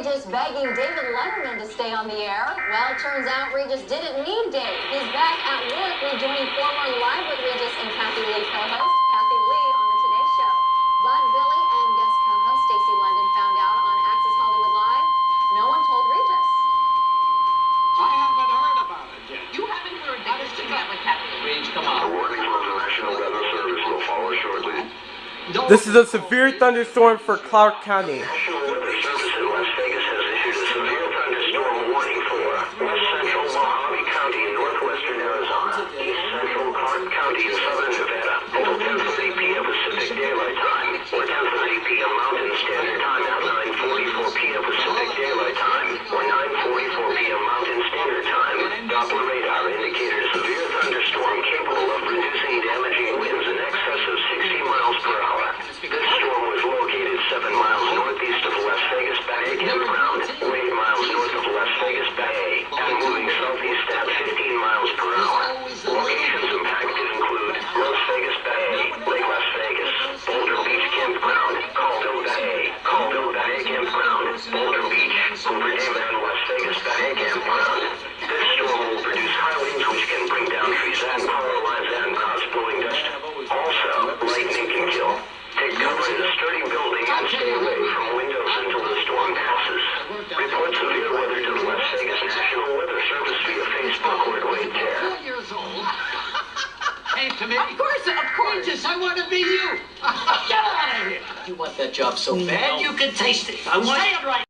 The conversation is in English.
Regis begging David Letterman to stay on the air. Well, turns out Regis didn't need Dave. He's back at work rejoining former Live with Regis and Kathy Lee co-host Kathy Lee on the Today Show. But Billy and guest co-host Stacey London found out on Access Hollywood Live. No one told Regis. I haven't heard about it yet. You haven't heard that you're sticking out with Kathy Lee. Reg, come on. A warning from the National Weather Service will follow shortly. This is a severe thunderstorm for Clark County. National Weather Service in Las Vegas has issued a severe thunderstorm warning for west central Mojave County in northwestern Arizona, east central Clark County in southern Nevada, until 10:30 p.m. Pacific Daylight Time, or 10:30 p.m. Mountain Standard Time at 9:44 p.m. Pacific Daylight Time, or 9:44 p.m. Mountain Standard Time. Doppler radar indicated a severe thunderstorm capable of producing damaging winds in excess of 60 miles per hour. This storm was located 7 miles northeast of Las Vegas Bay Campground, or 8 miles north of Las Vegas Bay, and moving southeast at 15 miles per hour. Locations impacted include Las Vegas Bay, Lake Las Vegas, Boulder Beach Campground, Colville Bay Campground, Boulder Beach, Hoover Dam, and Las Vegas Bay Campground. This storm will produce high winds which can bring down trees and power lines and cause blowing dust. Also, lightning can kill. Take cover in a sturdy building and stay away from windows until the storm passes. Report severe weather to the Las Vegas National Weather Service via Facebook or Wait There. 4 years old. Hey, to me. Of course. Regis, I want to be you. Get out of here. You want that job so bad, you can taste it. Say it right.